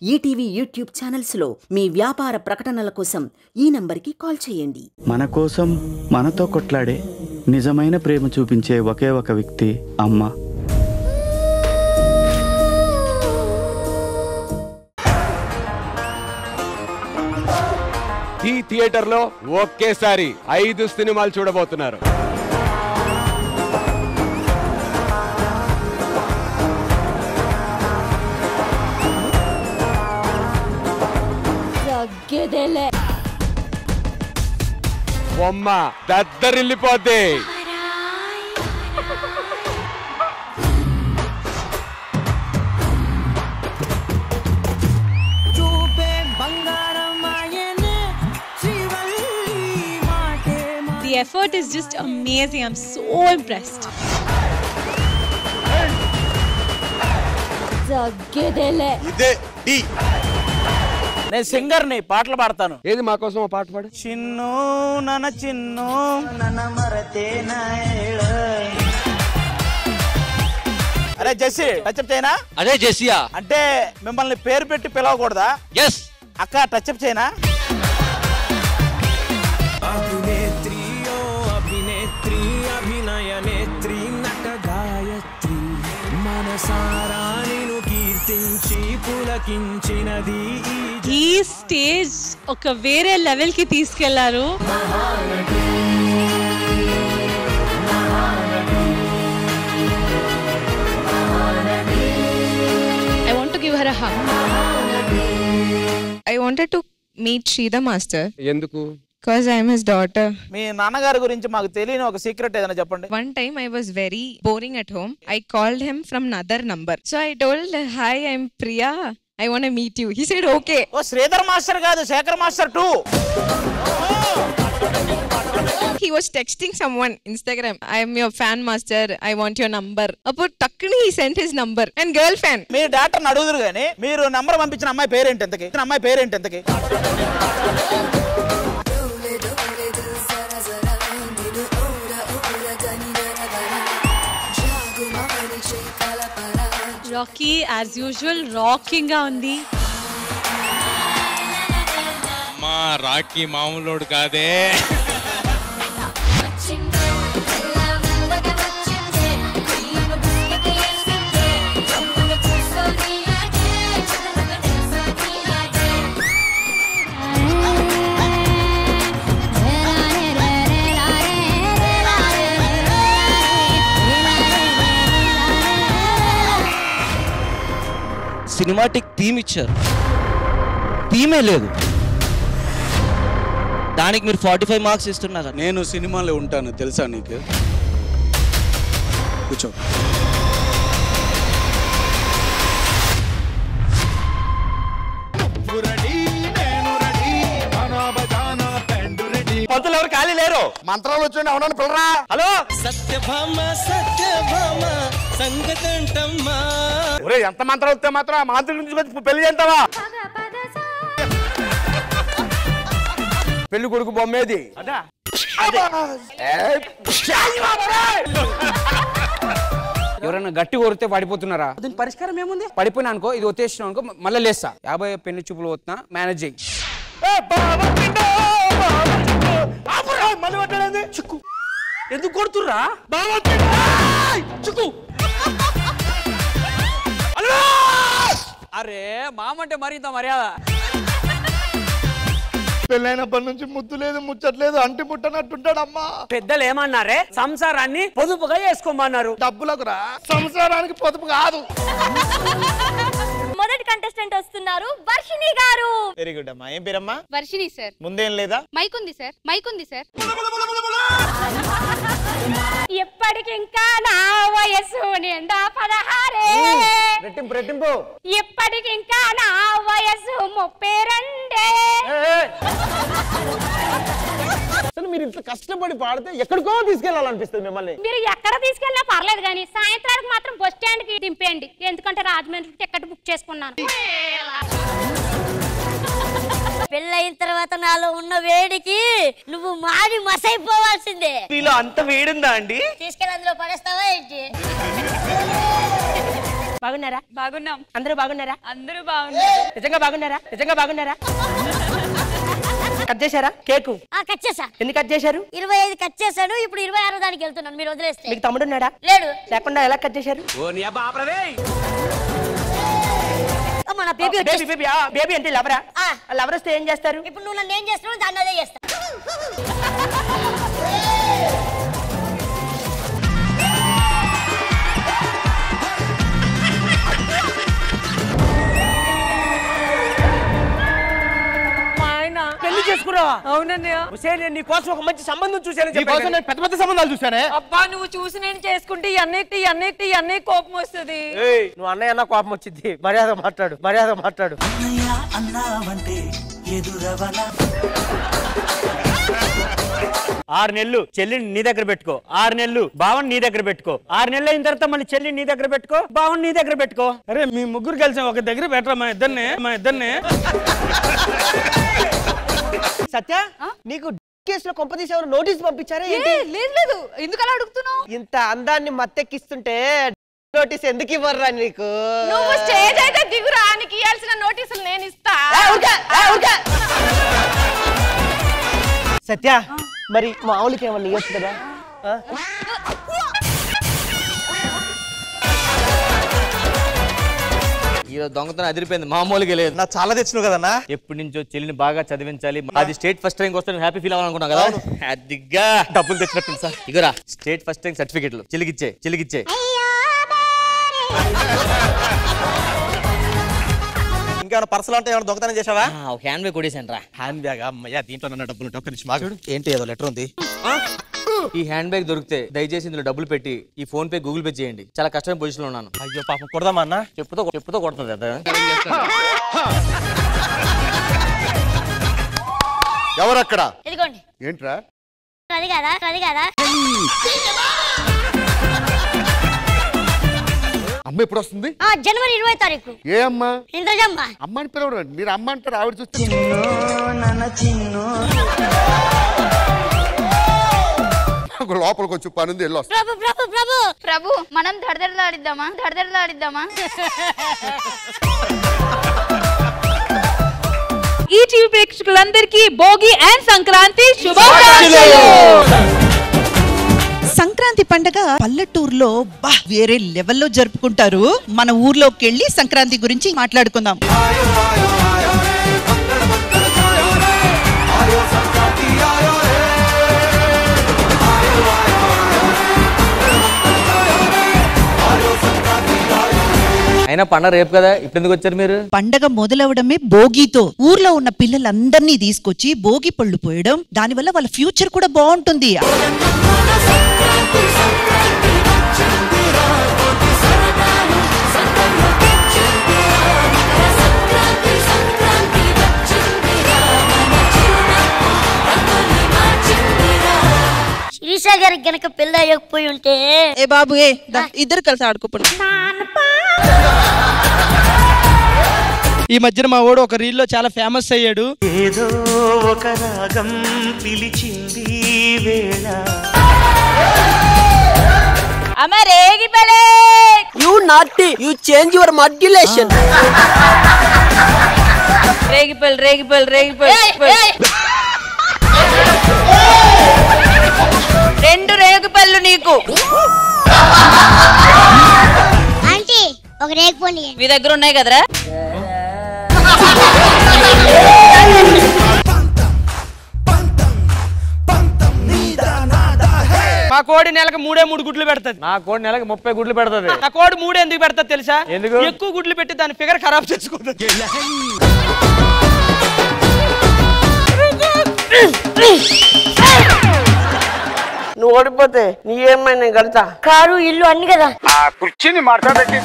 ETV YouTube ఛానల్స్లో మీ వ్యాపార ప్రకటనల కోసం ఈ నంబర్కి కాల్ చేయండి. మన కోసం మనతో కొట్లాడే నిజమైన ప్రేమ చూపించే ఒకే ఒక వ్యక్తి అమ్మ. ఈ థియేటర్లో ఒకేసారి 5 సినిమాలు చూడబోతున్నారు. బొమ్మ దద్దరిల్లిపోద్ది. The effort is just amazing. I'm so impressed. నేను సింగర్ ని పాటలు పాడతాను. ఏది మా కోసం పాట పాడు. చిన్ను నన్న చిన్ను నన్న మరతే అరే జెస్సీ టచ్అప్ చేయనా? అదే జెస్సియా అంటే మిమ్మల్ని పేరు పెట్టి పిలవకూడదా? ఎస్ అక్క టచ్అప్ చేయనా? అభినేత్రి అభినయ నేత్రి నట గాయత్రి మనసారా నిన్ను కీర్తించి పులకించినది ఈ స్టేజ్ ఒక వేరే లెవెల్ కి తీసుకెళ్లారు. I want to give her a hug. I wanted to meet Sridhar Master. ఎందుకు? Because I am his daughter. మీ నాన్నగారి గురించి మాకు తెలియని ఒక సీక్రెట్ ఏదైనా చెప్పండి. One time I was very boring at home. I called him from another number. So I told, hi, I'm Priya. I want to meet you. He said, okay. Oh Sridhar master కాదు, Sekhar master 2. He was texting someone Instagram. I am your fan master. I want your number. Appo takkani he sent his number and girl fan. మీ doctor అడుగుదురు గానీ మీరు number పంపించిన అమ్మాయి పేరేంటి ఎంతకి? అమ్మాయి పేరేంటి ఎంతకి? రాకీ యాజ్ యూజువల్ రాకింగ్ గా ఉంది. మా రాకీ మామూలోడు కాదే. సినిమాటిక్ థీమ్ ఇచ్చారు, థీమే లేదు. దానికి మీరు 45 మార్క్స్ ఇస్తున్నారు. నేను సినిమాలో ఉంటాను తెలుసా నీకు? కూర్చో. పంతులు ఎవరు ఖాళీ లేరు? మంత్రాలు వచ్చి అవునని పిల్లరా. హలో సత్యభామ సత్యభామ సంగతంటమ్మా. ఒరే ఎంత మంత్రాలు వస్తే మాత్రం ఆ మాంత్రి నుంచి పెళ్లి చేస్తావా? పెళ్లి కొడుకు బొమ్మేది. ఎవరైనా గట్టి కొరితే పడిపోతున్నారా? దీని పరిష్కారం ఏముంది? పడిపోయినా అనుకో, ఇది వచ్చేసిన అనుకో, మళ్ళీ లేస్తా. 50 పెళ్లి చూపులు వస్తున్నా, మేనేజ్ చేయి. ఎందుకు కొడుతుర్రా? అరే మామంటే మరి ఇంత మర్యాద. పెళ్ళైనప్పటి నుంచి ముద్దు లేదు, ముచ్చట్లేదు, అంటి ముట్టనట్టుంటాడమ్మా. పెద్దలు ఏమన్నారే? సంసారాన్ని పొదుపుగా చేసుకోమన్నారు. డబ్బులకు రా, సంసారానికి పొదుపు కాదు. మొదటి కంటెస్టెంట్ వస్తున్నారు, వర్షిణి గారు. వెరీ గుడ్ అమ్మా. ఏం పేరమ్మా? వర్షిణి సార్. ముందేం లేదా? మైక్ ఉంది సార్, మైక్ ఉంది సార్. ఎప్పటికి ఇంకా నా వయసు నిండా 16. రెట్టింపు రెట్టింపు. ఎప్పటికి ఇంకా నా వయసు 32. మీరు ఇంత కష్టపడి పాడితే ఎక్కడికో తీసుకెళ్లాలనిపిస్తుంది మిమ్మల్ని. మీరు ఎక్కడ తీసుకెళ్ళినా పర్లేదు కానీ సాయంత్రానికి మాత్రం బస్ స్టాండ్ కి దింపేయండి. ఎందుకంటే రాజమండ్రి టికెట్ బుక్ చేసుకున్నాను. పెళ్ళయిన తర్వాత నాలో ఉన్న వేడికి నువ్వు మాడి మసైపోవాల్సిందే. నీలో అంత వేడుందా అండి? తీసుకెళ్ళి అందులో పడేస్తావా ఏంటి? బాగున్నారా? బాగున్నాం. అందరూ బాగున్నారా? అందరూ బాగున్నారు. నిజంగా బాగున్నారా? నిజంగా బాగున్నారా? కట్ చేశారా కేకు? కట్ చేసా. ఎన్ని కట్ చేశారు? 25 కట్ చేశాను. ఇప్పుడు 26 దానికి వెళ్తున్నాను. మీరు వదిలేస్తే. మీకు తమ్ముడు ఉన్నాడా? లేడు. లేకుండా ఎలా కట్ చేశారు? మన బేబీ బేబీ బేబీ బేబీ అంటే లవరా? లవర్ వస్తే ఏం చేస్తారు? ఇప్పుడు నువ్వు నన్ను ఏం చేస్తున్నావు దాన్ని అదే చేస్తా. పెళ్లి చేసుకున్నావా? అవునన్నయ్య. నేను నీ కోసం ఒక మంచి సంబంధం చూశాను. నేను పెద్ద పెద్ద సంబంధాలు చూసానే. అబ్బా నువ్వు చూసి నేను చేసుకుంటే అన్నీ కోపం వస్తుంది. నువ్వు అన్నయ్య అన్న కోపం వచ్చింది. మర్యాద మాట్లాడు, మర్యాద మాట్లాడు. 6 నెలలు చెల్లిని నీ దగ్గర పెట్టుకో, 6 నెలలు బావన్ నీ దగ్గర పెట్టుకో, 6 నెలలు అయిన తర్వాత మళ్ళీ చెల్లిని నీ దగ్గర పెట్టుకో, బావన్ నీ దగ్గర పెట్టుకో. అరే మీ ముగ్గురు కలిసి ఒక దగ్గర పెట్టరా మా ఇద్దరిని. సత్య నీకు కేసులో కొంపదీసి ఎవరు నోటీస్ పంపించారా? లేదు. ఎందుకు అలా అడుగుతున్నావు? ఇంత అందాన్ని మత్తెక్కిస్తుంటే నోటీస్ ఎందుకు ఇవ్వరా నీకు? నువ్వు స్టేజ్ అయితే దిగురా, నీకు ఇవ్వాల్సిన నోటీసులు నేను ఇస్తా. సత్య మరి మామూలుకి ఏమన్నా ఇవ్వచ్చు కదా? ఈరోజు దొంగతనం అదిరిపోయింది, మామూలుగా లేదు. నా చాలా తెచ్చినావు కదన్నా. ఎప్పటి నుంచో చెల్లిని బాగా చదివించాలి, అది స్టేట్ ఫస్ట్ ర్యాంక్ వస్తే హ్యాపీ ఫీల్ అవ్వాలనుకున్నా కదా. అదిగా డబ్బులు తెచ్చినట్టు సార్. ఇగరా స్టేట్ ఫస్ట్ ర్యాంక్ సర్టిఫికెట్లు చెల్లికిచ్చే. ఇంకేమైనా పర్సలు అంటే ఏమైనా దొంగతనం చేసావా? హ్యాండ్ బ్యాగ్ కొడేసాను రా. హ్యాండ్ బ్యాగ్ అమ్మయ్యా, దీంట్లో ఉన్న డబ్బులు ఒక్క నిమిషం ఆగు. ఏంటి ఏదో లెటర్ ఉంది. ఈ హ్యాండ్ బ్యాగ్ దొరికితే దయచేసి ఇందులో డబ్బులు పెట్టి ఈ ఫోన్ పే గూగుల్ పే చేయండి. చాలా కష్టమైన పొజిషన్ లో ఉన్నాను. అయ్యో పాపం కొడదామా అన్న? చెప్పుతో కొడుతుంది కదా. ఎవరక్కడ? ఇదిగోండి. ఏంట్రా? అది కదా. అమ్మ ఎప్పుడు వస్తుంది? జనవరి 20వ తారీఖు. ఏ అమ్మ? ఇంద్రజమ్మ. అమ్మని పిలవడం, మీరు అమ్మ అంటారు, ఆవిడ చూస్తే లోపలికి వచ్చి పనుంది, వెళ్ళి వస్తా. ప్రభు మనం దడదడలాడిద్దామా? ఈ టీవీ ప్రేక్షకులందరికీ భోగి అండ్ సంక్రాంతి శుభాకాంక్షలు. సంక్రాంతి పండగ పల్లెటూరులో వేరే లెవెల్లో జరుపుకుంటారు. మన ఊర్లోకి వెళ్ళి సంక్రాంతి గురించి మాట్లాడుకుందాం. అయినా పండగ రేపు కదా, ఇప్పుడు ఎందుకు వచ్చారు మీరు? పండగ మొదలవడమే భోగితో. ఊర్లో ఉన్న పిల్లలందరినీ తీసుకొచ్చి భోగి పళ్ళు పోయడం, దానివల్ల వాళ్ళ ఫ్యూచర్ కూడా బాగుంటుంది. శిరీష గారికి గనక పెళ్లి అయ్యకపోయి ఉంటే ఏ బాబు ఇద్దరు కలిసి ఆడుకోపడు. ఈ మధ్యన మా వాడు ఒక రీల్ లో చాలా ఫేమస్ అయ్యాడు. ఏదో ఒక రాగం పిలిచింది వేళ. You naughty, you change your modulation. రేగిపల్ 2 రేగిపళ్ళు నీకు. ఆంటీ ఒక రేగిపోండి. మీ దగ్గర ఉన్నాయి కదరా? మా కోడి నెలకు 3 గుడ్లు పెడతది. నా కోడి నెలకు 30 గుడ్లు పెడతది. నా కోడి 3 ఎందుకు పెడతది తెలుసా? ఎందుకు? ఎక్కువ గుడ్లు పెట్టి దాని ఫిగర్ ఖరాబ్ చేసుకుంటుంది. నువ్వు ఓడిపోతే నీ ఏమైనా నేను కడతా. కారు ఇల్లు అన్ని కదా. కుర్చీని మాట్లాడబెట్టి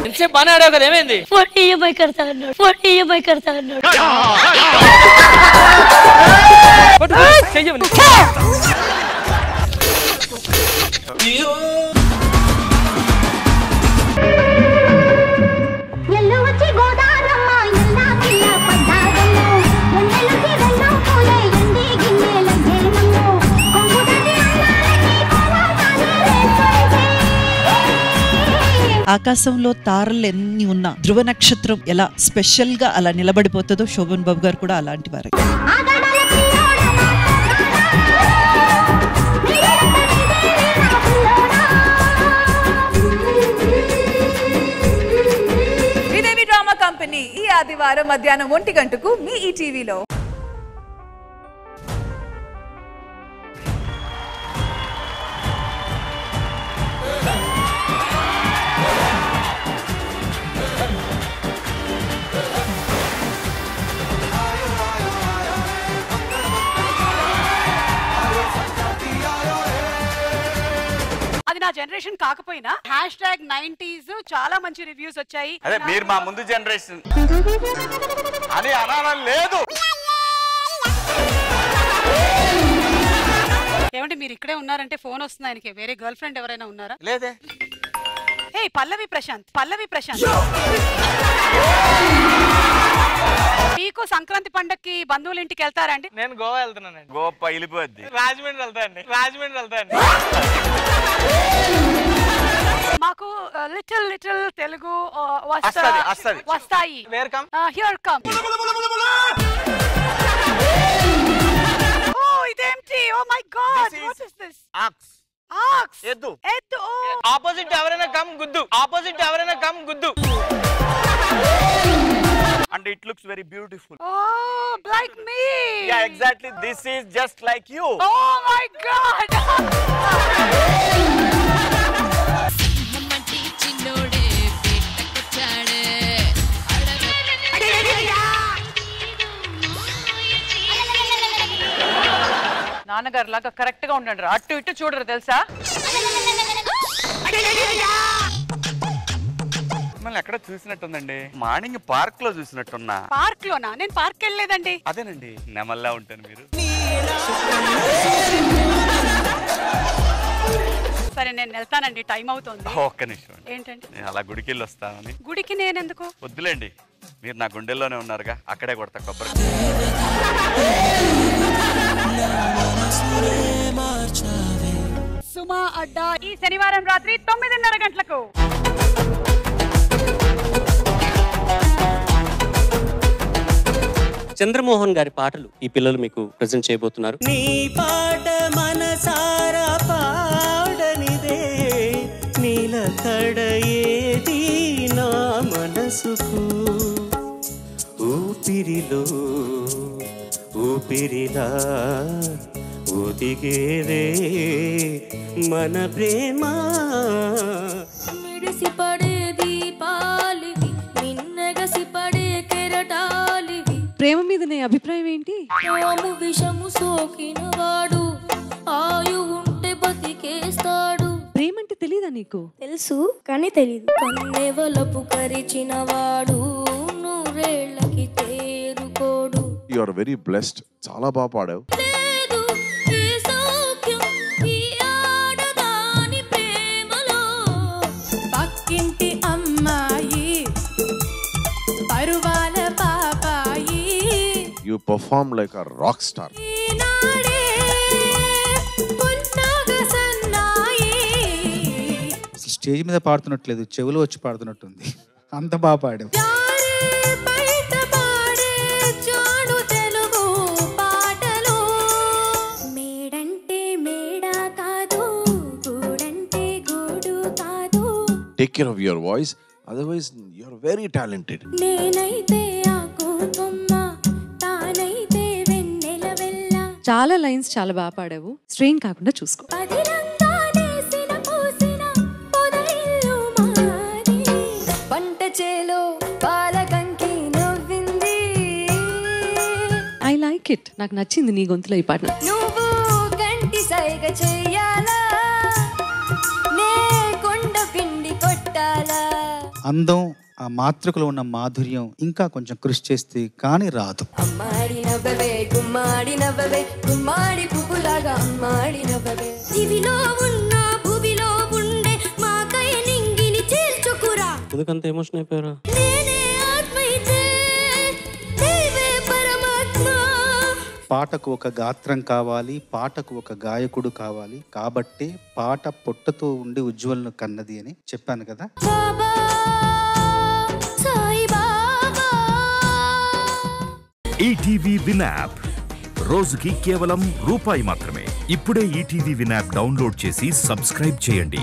ఎంతసేపు బాగా ఆడావు కదా, ఏమైంది? EMI కడతా అన్నాడు. చెయ్యవు. ఆకాశంలో తారలు ఎన్ని ఉన్నా ధ్రువ నక్షత్రం ఎలా స్పెషల్ గా అలా నిలబడిపోతుందో శోభన్ బాబు గారు కూడా అలాంటి వారే. శ్రీదేవి డ్రామా కంపెనీ ఈ ఆదివారం మధ్యాహ్నం 1 గంటకు మీ ఈ టీవీలో. అది నా జనరేషన్ కాకపోయినా #90s చాలా మంచి రివ్యూస్ వచ్చాయి. అదే మీరు మా ముందు జనరేషన్ అని అనాలని లేదు. ఏమంటే మీరు ఇక్కడే ఉన్నారంటే ఫోన్ వస్తుంది ఆయనకి. వేరే గర్ల్ ఫ్రెండ్ ఎవరైనా ఉన్నారా? లేదే. ఏ పల్లవి ప్రశాంత్ మీకు సంక్రాంతి పండక్కి బంధువుల ఇంటికి వెళ్తారండి? నేను గోవా వెళ్తున్నానండి. గోవా పగిలిపోద్ది. రాజమండ్రి వెళ్తాండి. మాకు లిటిల్ తెలుగు వస్తాయి. Here come. ఇదేంటి? Oh my God, what is this? Ox ఎద్దు. ఆపోజిట్ ఎవరైనా కమ్ గుద్దు. And it looks very beautiful. Oh, like me. Yeah, exactly. This is just like you. Oh my God. నాన్నగారు లాగా కరెక్ట్ గా ఉండండి. అటు ఇటు చూడరు తెలుసా? మిమ్మల్ని ఎక్కడ చూసినట్టుందండి. మార్నింగ్ పార్క్ లో చూసినట్టున్నా. పార్క్ లోనా? నేను పార్క్ వెళ్ళలేదండి. అదేనండి, నెమల్లా ఉంటాను మీరు. సరే నేను వెళ్తానండి, టైం అవుతుంది. ఒక్క నిమిషం. ఏంటండి? నేను అలా గుడికి వెళ్ళి వస్తానని. గుడికి నేనెందుకు? వద్దులేండి, మీరు నా గుండెల్లోనే ఉన్నారుగా, అక్కడే కొడతా కొబ్బరి. సుమా అడ్డా ఈ శనివారం రాత్రి 9:30 గంటలకు. చంద్రమోహన్ గారి పాటలు ఈ పిల్లలు మీకు ప్రెజెంట్ చేయబోతున్నారు. నీ పాట మనసారా పాడనిదే నీలకడ ఏది నా మనసుకు ఊపిరిలో ఊపిరిలా ఊదిగేదే మన ప్రేమ. మిడిసి పడే దీపాలివి నిన్నగసి పడే కెరటాలివి. ప్రేమ మీద నీ అభిప్రాయం ఏంటి? విషము సోకిన వాడు ఆయు ఉంటే బతికేస్తాడు. ప్రేమ అంటే తెలీదా నీకు? తెలుసు కానీ తెలీదు. కన్నెవలపు కరిచిన వాడు నూరేళ్ళకి తేరుకోడు. You are very blessed. చాలా బాగా పాడావు. పక్కింటి అమ్మాయి పరువాల పాపాయి. You perform like a rock star. Stage మీద పాడుతున్నట్లేదు, చెవులో వచ్చి పాడుతున్నట్టుంది. అంత బాగా పాడావు. Take care of your voice, otherwise you are very talented. చాలా లైన్స్ చాలా బాగా పాడావు. స్ట్రెయిన్ కాకుండా చూసుకో. I like it. నాకు నచ్చింది నీ గొంతులో ఈ పాట. నువ్వు గంటి సైగ చెయ్యాలా, నే కొండ పిండి కొట్టాలా. అందం, ఆ మాతృకలో ఉన్న మాధుర్యం ఇంకా కొంచెం కృషి చేస్తే కానీ రాదు. అమ్మాడి నవ్వవే గుమ్మాడి నవ్వవే గుమ్మాడి పువ్వులాగా అమ్మాడి నవ్వవే. దివిలో ఉన్న భువిలో ఉండే మాకై నింగిని చీల్చుకురా. ఎందుకంత ఎమోషన్ అయిపోయారా? పాటకు ఒక గాత్రం కావాలి, పాటకు ఒక గాయకుడు కావాలి, కాబట్టే పాట పొట్టతో ఉండి ఉజ్వలను కన్నది అని చెప్పాను కదా. ఈటీవీ విన్ యాప్ రోజుకి కేవలం రూపాయి మాత్రమే. ఇప్పుడే ఈటీవీ విన్ యాప్ డౌన్లోడ్ చేసి సబ్స్క్రైబ్ చేయండి.